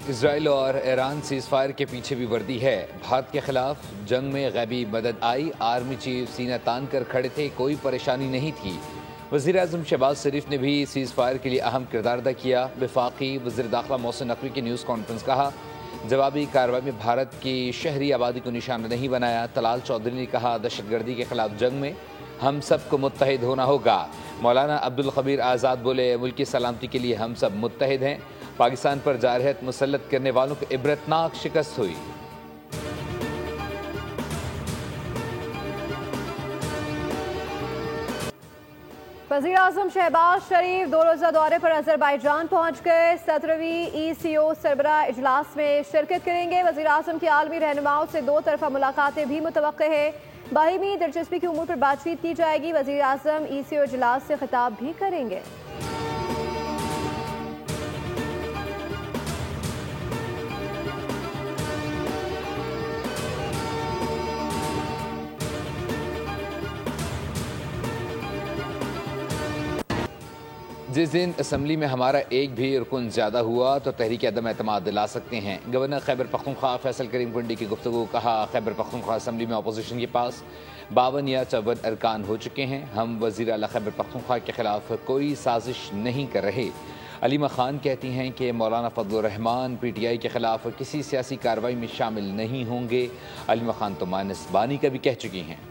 Israel और Iran seize fire के पीछे भी वर्दी है। भारत के खिलाफ जंग में गैबी मदद आई, आर्मी चीफ सीना तान कर खड़े थे, कोई परेशानी नहीं थी। वज़ीर आज़म शहबाज शरीफ ने भी सीज़ फायर के लिए अहम किरदार अदा किया। वफाकी वज़ीर दाखिला मोहसिन नकवी की न्यूज़ कॉन्फ्रेंस कहा, जवाबी कार्रवाई में भारत की शहरी आबादी को निशाना नहीं बनाया। तलाल चौधरी ने कहा, दहशतगर्दी के खिलाफ जंग में हम सबको मुत्तहिद होना होगा। मौलाना अब्दुल खबीर आज़ाद बोले, मुल्क की सलामती के लिए हम सब मुत्तहिद हैं। पाकिस्तान पर जारहत मुसल्लत करने वालों को इबरतनाक शिकस्त हुई। वज़ीर आज़म शहबाज शरीफ 2 रोज़ा दौरे पर अज़रबैजान पहुँच गए। 17वीं ECO सरबराह इजलास में शिरकत करेंगे। वज़ीर आज़म की आलमी रहनुमाओं से 2 तरफ़ा मुलाकातें भी मुतवक्के है। बाहिमी दिलचस्पी के उमूर पर बातचीत की जाएगी। वज़ीर आज़म ECO इजलास से खिताब भी करेंगे। जिस दिन असम्बली में हमारा एक भी रुकन ज़्यादा हुआ तो तहरीक अदम एतमाद दिला सकते हैं। गवर्नर खैबर पख्तूनख्वा फैसल करीम कुंडी की गुफ्तगू। कहा, खैबर पख्तूनख्वा असम्बली में अपोजिशन के पास 52 या 54 अरकान हो चुके हैं। हम वज़ीर आला खैबर पख्तूनख्वा के खिलाफ कोई साजिश नहीं कर रहे। अलीमा खान कहती हैं कि मौलाना फजलुर रहमान PTI के खिलाफ किसी सियासी कार्रवाई में शामिल नहीं होंगे। अलीमा खान तो मानस बानी का भी कह चुकी हैं।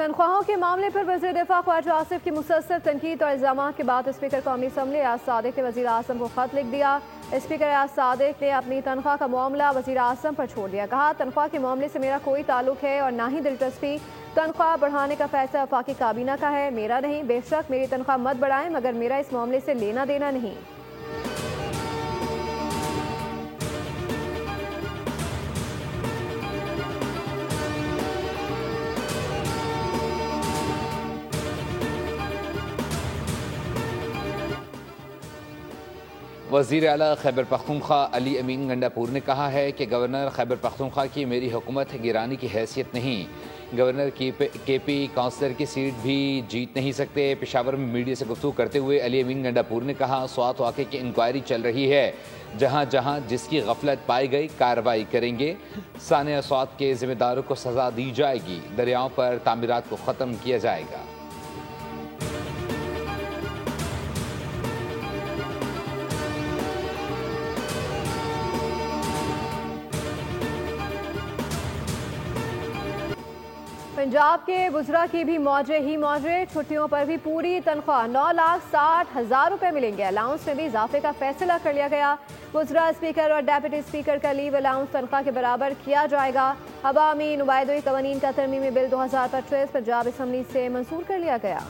तनख्वाहों के मामले पर वज़ीर दिफा ख्वाजा आसिफ की मुसलसल तनकीद और इल्ज़ामात के बाद स्पीकर कौमी असम्बली एजाज सादिक ने वज़ीर आज़म को खत लिख दिया। स्पीकर एजाज सादिक ने अपनी तनख्वाह का मामला वज़ीर आज़म पर छोड़ दिया। कहा, तनख्वाह के मामले से मेरा कोई ताल्लुक है और ना ही दिलचस्पी। तनख्वाह बढ़ाने का फैसला वफाकी काबीना का है, मेरा नहीं। बेशक मेरी तनख्वाह मत बढ़ाएं, मगर मेरा इस मामले से लेना देना नहीं। वज़ीर आला खैबर पख्तूनख्वा अली अमीन गंडापुर ने कहा है कि गवर्नर खैबर पख्तूनख्वा की मेरी हुकूमत गिरानी की हैसियत नहीं। गवर्नर की KP काउंसलर की सीट भी जीत नहीं सकते। पेशावर में मीडिया से गुफ्तगू करते हुए अली अमीन गंडापुर ने कहा, स्वात वाक़े की इंक्वायरी चल रही है। जहाँ जहाँ जिसकी गफलत पाई गई कार्रवाई करेंगे। सानिया स्वात के जिम्मेदारों को सज़ा दी जाएगी। दरियाओं पर तामीरात को ख़त्म किया जाएगा। पंजाब के बुजरा की भी मौजे ही मौजे। छुट्टियों पर भी पूरी तनख्वाह 9,60,000 रुपये मिलेंगे। अलाउंस में भी इजाफे का फैसला कर लिया गया। बुजरा स्पीकर और डेप्यूटी स्पीकर का लीव अलाउंस तनख्वाह के बराबर किया जाएगा। अवामी नुमाइंदगी कवानीन का तरमीमी बिल 2025 पंजाब असम्बली से मंजूर कर लिया गया।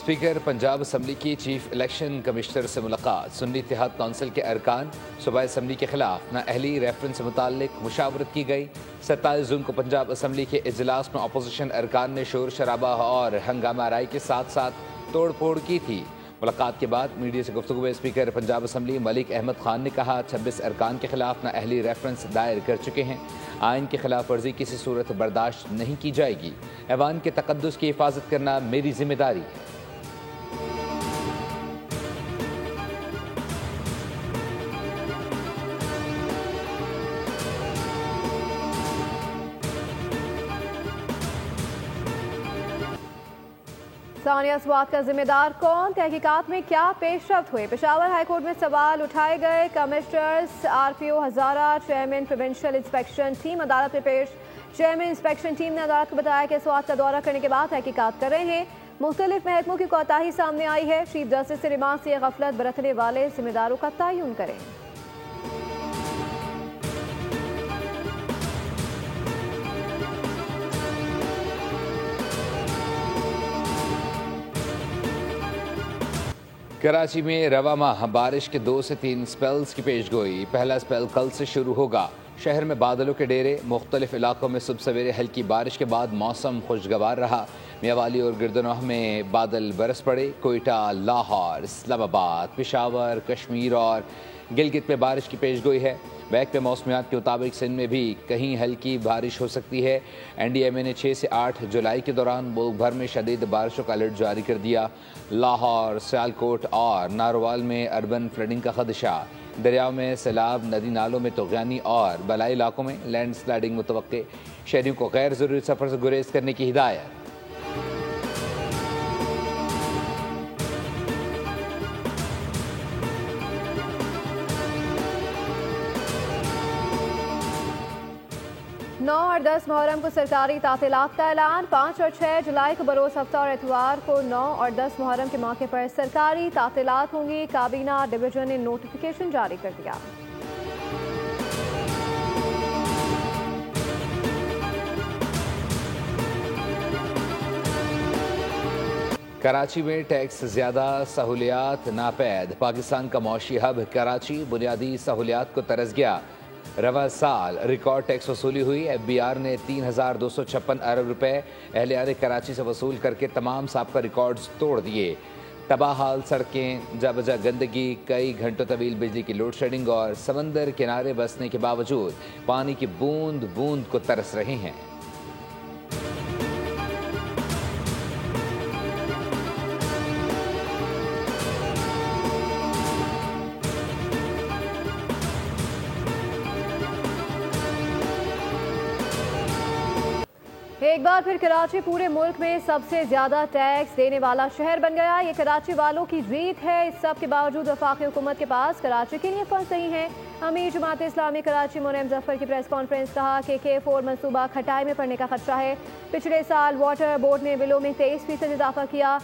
स्पीकर पंजाब असम्बली की चीफ इलेक्शन कमिश्नर से मुलाकात। सुन्नी इत्तेहाद काउंसिल के अरकान सूबाई असम्बली के खिलाफ नाअहली रेफरेंस से मुताल्लिक मुशावरत की गई। 27 जून को पंजाब असम्बली के इजलास में अपोजिशन अरकान ने शोर शराबा और हंगामा राय के साथ साथ तोड़ फोड़ की थी। मुलाकात के बाद मीडिया से गुफ्तगू में स्पीकर पंजाब असम्बली मलिक अहमद खान ने कहा, 26 अरकान के खिलाफ नाअहली रेफरेंस दायर कर चुके हैं। आइन की खिलाफ वर्जी किसी सूरत बर्दाश्त नहीं की जाएगी। ऐवान के तकद्दुस की हिफाजत करना मेरी जिम्मेदारी है। सानिया स्वात का जिम्मेदार कौन? तहकीकात में क्या पेशरफ्त हुए? पेशावर हाईकोर्ट में सवाल उठाए गए। कमिश्नर्स RPO हजारा चेयरमैन प्रोविंशियल इंस्पेक्शन टीम अदालत में पेश। चेयरमैन इंस्पेक्शन टीम ने अदालत को बताया कि स्वात का दौरा करने के बाद तहकीकात कर रहे हैं। मुख्तलिफ महकमों की कोताही सामने आई है। चीफ जस्टिस से रिमांड से गफलत बरतने वाले जिम्मेदारों का तयन करें। कराची में रवा माह बारिश के 2 से 3 स्पेल्स की पेशगोई। पहला स्पेल कल से शुरू होगा। शहर में बादलों के डेरे, मुख्तलिफ इलाकों में सुबह सवेरे हल्की बारिश के बाद मौसम खुशगवार रहा। मियावाली और गिरदनवाह में बादल बरस पड़े। कोयटा, लाहौर, इस्लामाबाद, पेशावर, कश्मीर और गिलगित में बारिश की पेशगोई है। बैक पे मौसमियात के मुताबिक सिंध में भी कहीं हल्की बारिश हो सकती है। NDMA ने 6 से 8 जुलाई के दौरान मुल्क भर में शदीद बारिशों का अलर्ट जारी कर दिया। लाहौर, सियालकोट और नारोवाल में अर्बन फ्लडिंग का खदशा। दरियाओं में सैलाब, नदी नालों में तोगयानी और बलाई इलाकों में लैंड स्लाइडिंग मुतवक्के। शहरियों को गैर ज़रूरी सफ़र से गुरेज करने की हिदायत। और 10 मुहर्रम को सरकारी तातीलात का ऐलान। 5 और 6 जुलाई को बरोज़ हफ्ता और इतवार को 9 और 10 मुहर्रम के मौके पर सरकारी तातीलात होंगी। काबीना डिवीजन ने नोटिफिकेशन जारी कर दिया। कराची में टैक्स ज़्यादा, सहूलियात नापैद। पाकिस्तान का मौशी हब कराची बुनियादी सहूलियात को तरस गया। रवा साल रिकॉर्ड टैक्स वसूली हुई। FBR ने 3,256 अरब रुपए अहलियार कराची से वसूल करके तमाम साबका रिकॉर्ड्स तोड़ दिए। तबाह हाल सड़कें, जा बजा गंदगी, कई घंटों तवील बिजली की लोड शेडिंग और समंदर किनारे बसने के बावजूद पानी की बूंद बूंद को तरस रहे हैं। एक बार फिर कराची पूरे मुल्क में सबसे ज्यादा टैक्स देने वाला शहर बन गया। ये कराची वालों की जीत है। इस सब के बावजूद वफाकी हुकूमत के पास कराची के लिए फंड्स नहीं है। अमीर जमात इस्लामी कराची मुनीम जफर की प्रेस कॉन्फ्रेंस, कहा कि K4 मनसूबा खटाई में पड़ने का खदशा है। पिछले साल वाटर बोर्ड ने बिलों में 23% इजाफा किया।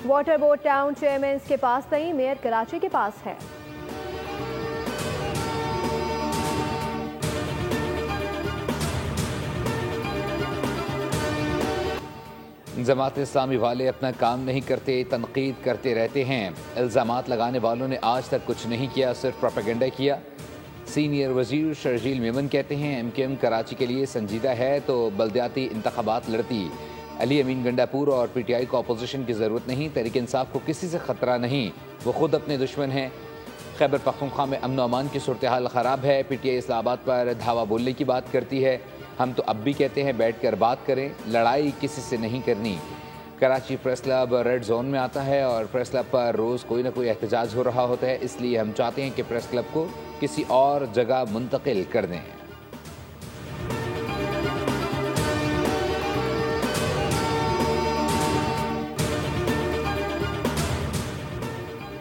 वाटर बोर्ड टाउन चेयरमैन के पास नहीं, मेयर कराची के पास है। जमात इस्लामी वाले अपना काम नहीं करते, तनकीद करते रहते हैं। इल्ज़ामात लगाने वालों ने आज तक कुछ नहीं किया, सिर्फ प्रोपेगेंडा किया। सीनियर वजीर शर्जील मेमन कहते हैं MKM कराची के लिए संजीदा है तो बल्दियाती इंतखाबात लड़ती। अली अमीन गंडापुर और PTI को अपोजिशन की ज़रूरत नहीं। तहरीक इंसाफ को किसी से ख़तरा नहीं, वो खुद अपने दुश्मन हैं। खैबर पख्तूनख्वा में अमन अमान की सूरत हाल ख़राब है। PTI इस्लामाबाद पर धावा बोलने की बात करती है। हम तो अब भी कहते हैं बैठ कर बात करें, लड़ाई किसी से नहीं करनी। Karachi press club red zone में आता है और प्रेस क्लब पर रोज़ कोई ना कोई एहतजाज हो रहा होता है, इसलिए हम चाहते हैं कि प्रेस क्लब को किसी और जगह मुंतकिल कर दें।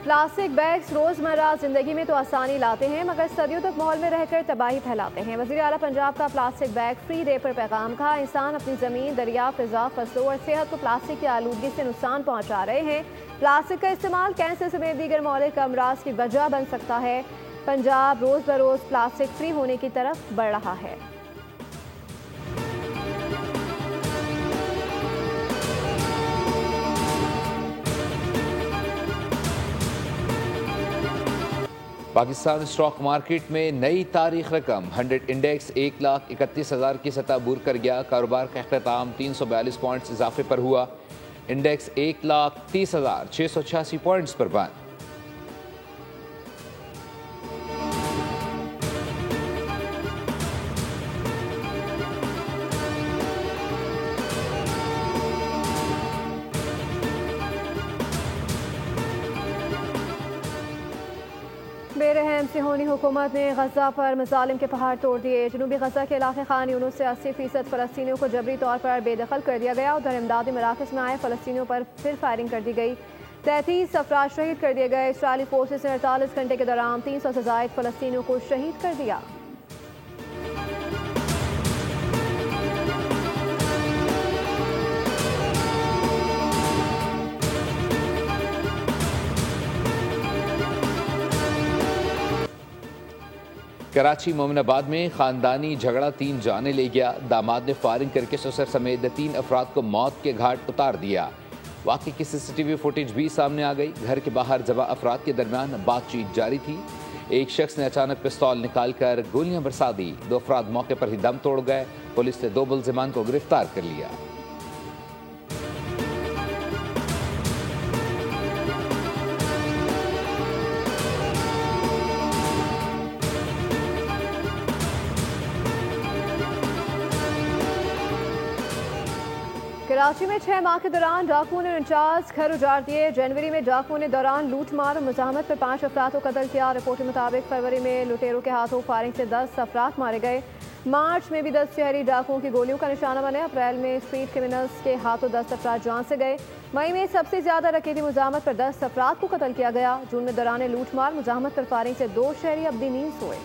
प्लास्टिक बैग्स रोज़मर्रा ज़िंदगी में तो आसानी लाते हैं, मगर सदियों तक माहौल में रहकर तबाही फैलाते हैं। वज़ीर आला पंजाब का प्लास्टिक बैग फ्री डे पर पैगाम, कहा इंसान अपनी ज़मीन, दरिया, फ़िज़ा, फसलों और सेहत को प्लास्टिक की आलूदगी से नुकसान पहुँचा रहे हैं। प्लास्टिक का इस्तेमाल कैंसर समेत दीगर मौलिक अमराज की वजह बन सकता है। पंजाब रोज़ बरोज़ प्लास्टिक फ्री होने की तरफ बढ़ रहा है। पाकिस्तान स्टॉक मार्केट में नई तारीख रकम 100 इंडेक्स 1,31,000 की सतह बूर कर गया। कारोबार का अख्ताम 342 पॉइंट्स इजाफे पर हुआ। इंडेक्स 1,30,686 पॉइंट्स पर बंद। बेरहम सिहोनी हुकूमत ने गजा पर मजालिम के पहाड़ तोड़ दिए। जनूबी गजा के इलाके खान यूनुस से 80% फ़लस्तीनियों को जबरी तौर पर बेदखल कर दिया गया। उधर इमदादी मराकज़ में आए फ़लस्तीनियों पर फिर फायरिंग कर दी गई। 33 अफराद शहीद कर दिए गए। इसराइली फोर्सेस ने 48 घंटे के दौरान 300 से ज़ायद फ़लस्तीनियों को शहीद कर दिया। कराची मोमिनाबाद में खानदानी झगड़ा 3 जाने ले गया। दामाद ने फायरिंग करके ससुर समेत 3 अफराद को मौत के घाट उतार दिया। वाक़ई की CCTV फुटेज भी सामने आ गई। घर के बाहर जबा अफराद के दरमियान बातचीत जारी थी। एक शख्स ने अचानक पिस्तौल निकालकर गोलियां बरसा दी। 2 अफराद मौके पर ही दम तोड़ गए। पुलिस ने 2 मुल्जिमान को गिरफ्तार कर लिया। कराची में 6 माह के दौरान डाकुओं ने 49 घर उजाड़ दिए। जनवरी में डाकुओं ने दौरान लूट मार और मुजाहमत पर 5 अफराद को कत्ल किया। रिपोर्ट के मुताबिक फरवरी में लुटेरों के हाथों फायरिंग से 10 अफराद मारे गए। मार्च में भी 10 शहरी डाकुओं की गोलियों का निशाना बने। अप्रैल में स्ट्रीट क्रिमिनल्स के हाथों 10 अफराद जान से गए। मई में सबसे ज्यादा रकीबी मुजाहमत पर 10 अफराद को कत्ल किया गया। जून में दौरान लूट मार मुजाहमत पर फायरिंग से 2 शहरी अब्दी नींद सोए।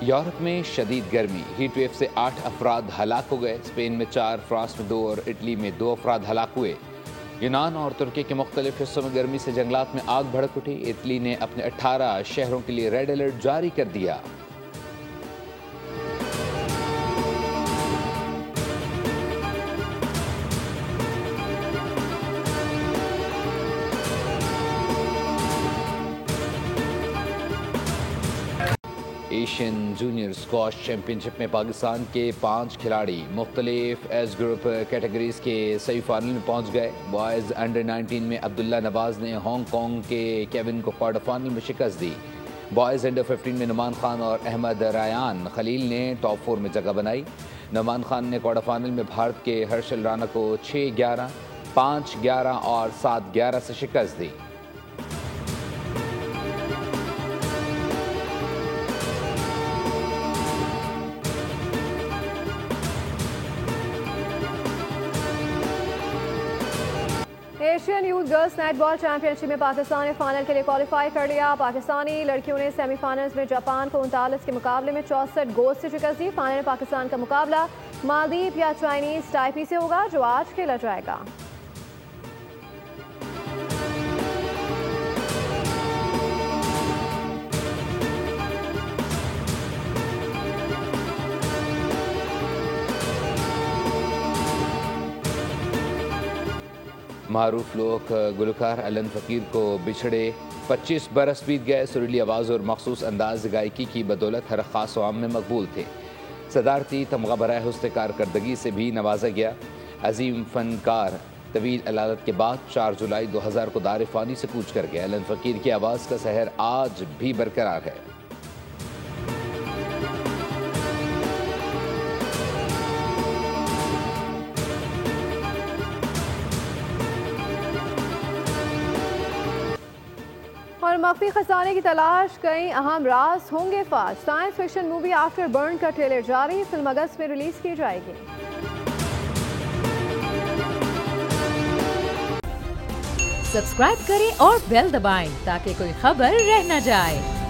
यूरोप में शदीद गर्मी, हीट वेव से 8 अफराद हलाक हो गए। स्पेन में 4, फ्रांस में 2 और इटली में 2 अफराद हलाक हुए। यूनान और तुर्की के मुख्तलिफ हिस्सों में गर्मी से जंगलात में आग भड़क उठी। इटली ने अपने 18 शहरों के लिए रेड अलर्ट जारी कर दिया। एशियन जूनियर स्क्वाश चैंपियनशिप में पाकिस्तान के 5 खिलाड़ी मुख्तलिफ एज ग्रुप कैटेगरीज के सेमीफाइनल में पहुंच गए। बॉयज़ अंडर 19 में अब्दुल्ला नवाज ने हांगकांग के केविन को क्वार्टर फाइनल में शिकस्त दी। बॉयज़ अंडर 15 में नुमान खान और अहमद रायान खलील ने टॉप 4 में जगह बनाई। नुमान खान ने क्वार्टर फाइनल में भारत के हर्षल राणा को 6-11, 5-11 और 7-11 से शिकस्त दी। Asian youth girls netball championship में पाकिस्तान ने फाइनल के लिए क्वालिफाई कर लिया। पाकिस्तानी लड़कियों ने सेमीफाइनल्स में जापान को 39 के मुकाबले में 64 गोल से शिकस्त दी। फाइनल में पाकिस्तान का मुकाबला मालदीव या चाइनीज टाइपी से होगा, जो आज खेला जाएगा। मारूफ लोक गुलकार अलन फ़कीर को बिछड़े 25 बरस बीत गए। सुरीली आवाज़ और मखसूस अंदाज गायकी की बदौलत हर ख़ास आवाम में मकबूल थे। सदारती तमगा बराए हुस्न कारकर्दगी से भी नवाजा गया। अजीम फनकार तवील अलादत के बाद 4 जुलाई 2000 को दार फ़ानी से कूच कर गया। अलन फ़कीर की आवाज़ का सहर आज भी बरकरार है। और मख्फी खजाने की तलाश, कई अहम राज होंगे फाश। Science fiction movie after burn का ट्रेलर जारी, फिल्म अगस्त में रिलीज की जाएगी। सब्सक्राइब करें और बेल दबाएं ताकि कोई खबर रह न जाए।